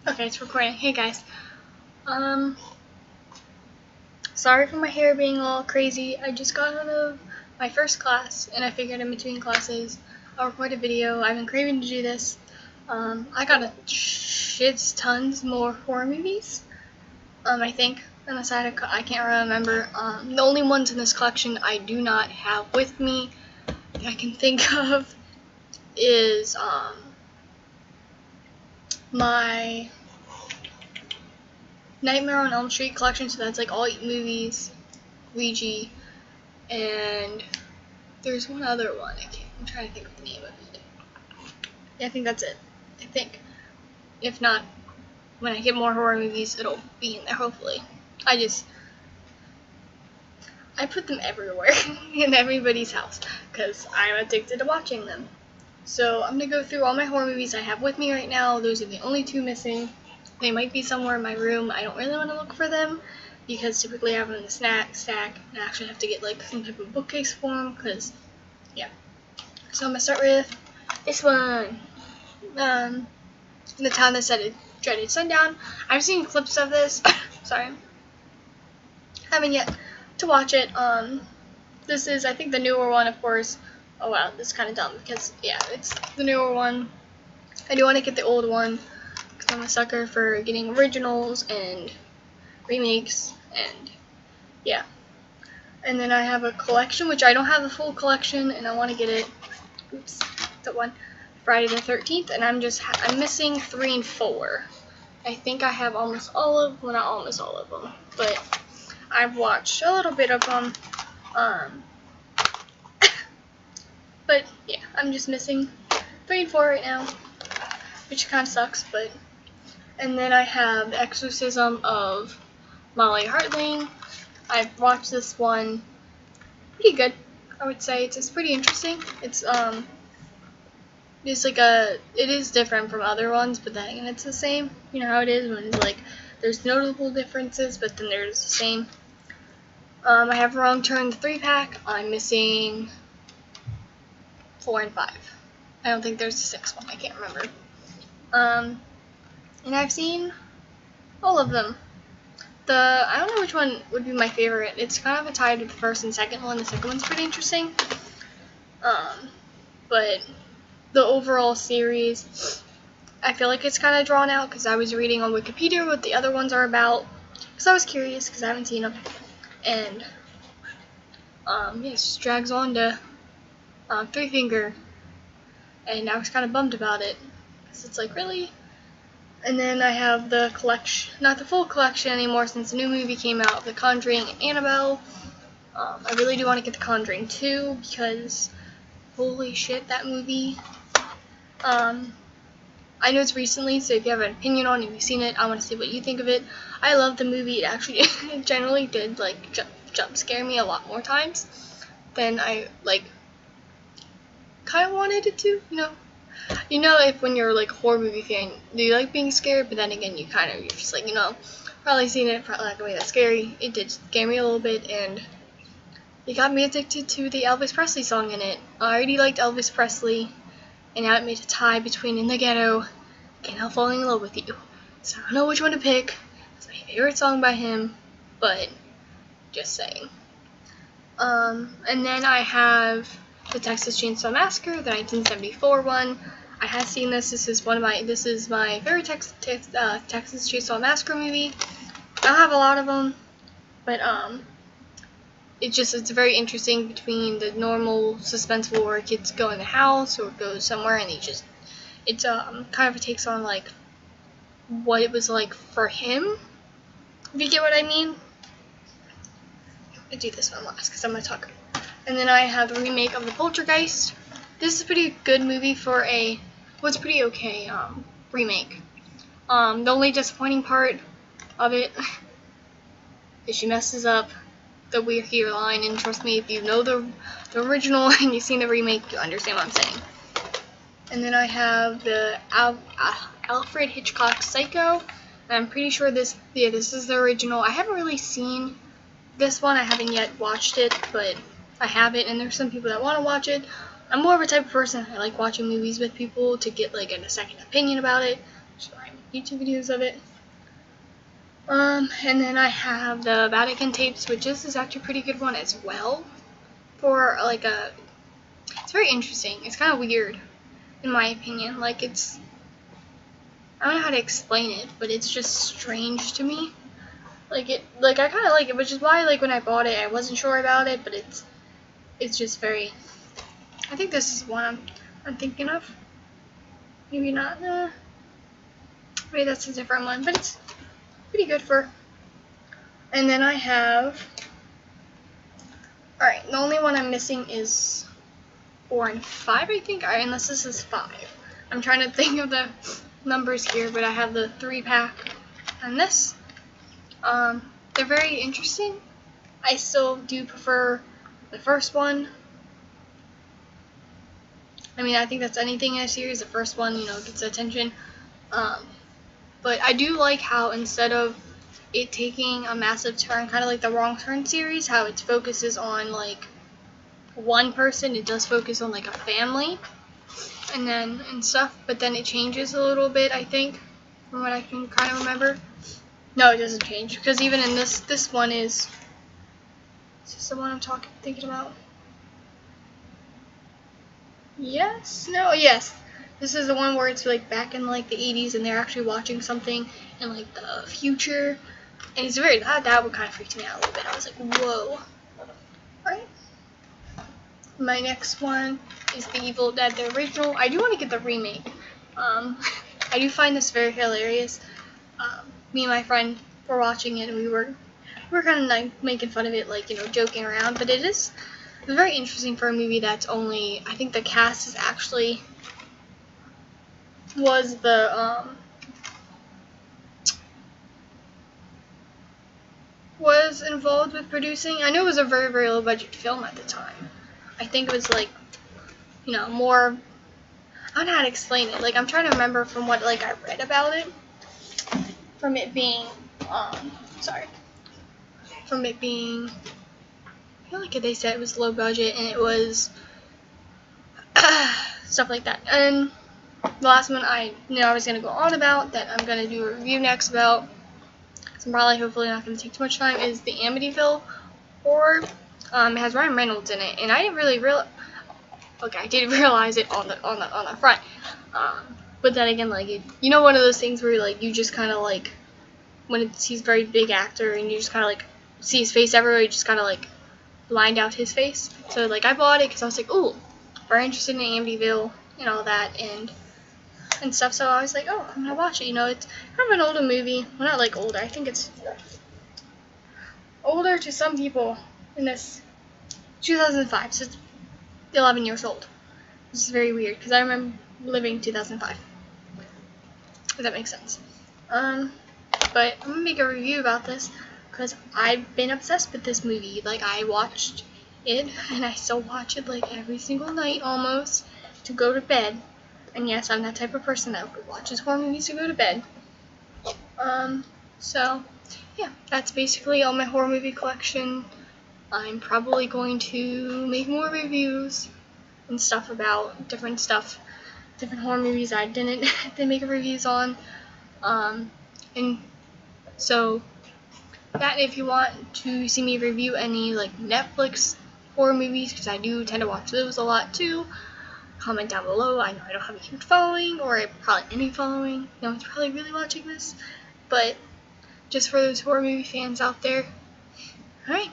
Okay, it's recording. Hey guys. Um, Sorry for my hair being all crazy. I just got out of my first class, and I figured in between classes I'll record a video. I've been craving to do this. I got a shit tons more horror movies. I think. On the side, I can't remember. The only ones in this collection I do not have with me that I can think of is my Nightmare on Elm Street collection, so that's like all 8 movies, Ouija, and there's one other one. I'm trying to think of the name of it. Yeah, I think that's it. I think. If not, when I get more horror movies, it'll be in there, hopefully. I put them everywhere in everybody's house because I'm addicted to watching them. So I'm going to go through all my horror movies I have with me right now. Those are the only 2 missing. They might be somewhere in my room. I don't really want to look for them because typically I have them in the snack stack, and I actually have to get like some type of bookcase for them because, yeah. So I'm going to start with this one. The Town That Said It Dreaded Sundown. I've seen clips of this. Sorry. Haven't yet to watch it. This is, I think, the newer one, of course. Oh wow, this is kind of dumb because, yeah, it's the newer one. I do want to get the old one because I'm a sucker for getting originals and remakes, and yeah. And then I have a collection, which I don't have the full collection, and I want to get it. Oops, that one. Friday the 13th, and I'm missing 3 and 4. I think I have almost all of, well, not almost all of them, but I've watched a little bit of them. But yeah, I'm just missing 3 and 4 right now, which kind of sucks. But and then I have The Exorcism of Molly Hartling. I've watched this one. Pretty good, I would say. It's pretty interesting. It is different from other ones, but then again, it's the same. You know how it is when it's like there's notable differences, but then there's the same. I have Wrong Turn, the 3-pack. I'm missing 4 and 5. I don't think there's a 6th one. I can't remember. And I've seen all of them. I don't know which one would be my favorite. It's kind of a tie to the first and second one. The second one's pretty interesting. But the overall series, I feel like it's kind of drawn out because I was reading on Wikipedia what the other ones are about because I was curious because I haven't seen them, and yeah, it just drags on to Three Finger, and I was kind of bummed about it because it's like, really. And then I have the collection, not the full collection anymore since the new movie came out, The Conjuring and Annabelle. I really do want to get The Conjuring 2 because holy shit, that movie. I know it's recently, so if you have an opinion on it, if you've seen it, I want to see what you think of it. I love the movie. It actually it generally did like jump scare me a lot more times than I like kind of wanted it to, you know, if when you're like a horror movie fan, do you like being scared, but then again, you're just like, probably seen it, probably not gonna be that scary. It did scare me a little bit, and it got me addicted to the Elvis Presley song in it. I already liked Elvis Presley, and now it made a tie between In the Ghetto and Now Falling in Love with You. So I don't know which one to pick. It's my favorite song by him, but just saying. And then I have the Texas Chainsaw Massacre, the 1974 one. I have seen this. This is my favorite Texas Chainsaw Massacre movie. I don't have a lot of them, but it's very interesting between the normal suspenseful where kids go in the house or go somewhere and it kind of takes on like what it was like for him, if you get what I mean. I do this one last because I'm gonna talk. And then I have the remake of The Poltergeist. This is a pretty good movie for it's pretty okay remake. The only disappointing part of it is she messes up the "We're Here" line, and trust me, if you know the original and you've seen the remake, you understand what I'm saying. And then I have the Alfred Hitchcock Psycho. And I'm pretty sure this is the original. I haven't really seen this one. I haven't yet watched it, but I have it, and there's some people that want to watch it. I'm more of a type of person, I like watching movies with people to get like a second opinion about it. YouTube videos of it. And then I have the Vatican tapes, which this is actually a pretty good one as well. For like it's very interesting. It's kind of weird, in my opinion. Like I don't know how to explain it, but it's just strange to me. I kind of like it, which is why like when I bought it, I wasn't sure about it, but it's just very. I think this is one I'm thinking of. Maybe not. Maybe that's a different one, but it's pretty good for. And then I have. Alright, the only one I'm missing is 4 and 5, I think. Alright, unless this is 5. I'm trying to think of the numbers here, but I have the 3-pack and this. They're very interesting. I still do prefer the first one. I mean, I think that's anything in a series. The first one, gets attention. But I do like how instead of it taking a massive turn, kind of like the Wrong Turn series, how it focuses on like one person, it does focus on like a family and stuff, but then it changes a little bit, I think, from what I can kind of remember. No, it doesn't change, because even in this one is this the one I'm thinking about? Yes? No? Yes. This is the one where it's like back in like the 80s and they're actually watching something in like the future. And it's very, that would kind of freak me out a little bit. I was like, whoa. Alright. My next one is the Evil Dead, the original. I do want to get the remake. I do find this very hilarious. Me and my friend were watching it and we were kind of like making fun of it, like, joking around. But it is very interesting for a movie that's only, I think the cast is actually, was involved with producing. I know it was a very, very low budget film at the time. I think it was like, more, I don't know how to explain it. Like, I'm trying to remember from what, like, I read about it. From it being, from it being, I feel like they said it was low budget and it was, stuff like that. And the last one I was going to go on about, that I'm going to do a review next about, so I'm probably hopefully not going to take too much time, is the Amityville Horror. It has Ryan Reynolds in it, and I didn't really I did realize it on the front. But then again, like, one of those things where like you just kind of like, when he's a very big actor and you just kind of like see his face everywhere, you just kind of like lined out his face. So like I bought it because I was like, ooh, very interested in Amityville and all that and stuff. So I was like, oh, I'm gonna watch it. It's kind of an older movie. Well, not like older. I think it's older to some people. In this 2005, so it's 11 years old. This is very weird because I remember living 2005. If that makes sense. But I'm gonna make a review about this because I've been obsessed with this movie. Like, I watched it and I still watch it like every single night almost to go to bed. And yes, I'm that type of person that watches horror movies to go to bed. So yeah, that's basically all my horror movie collection. I'm probably going to make more reviews and stuff about different horror movies I didn't make reviews on. And so that, if you want to see me review any like Netflix horror movies, because I do tend to watch those a lot too, comment down below. I know I don't have a huge following, or probably any following. No one's probably really watching this, but just for those horror movie fans out there. Alright.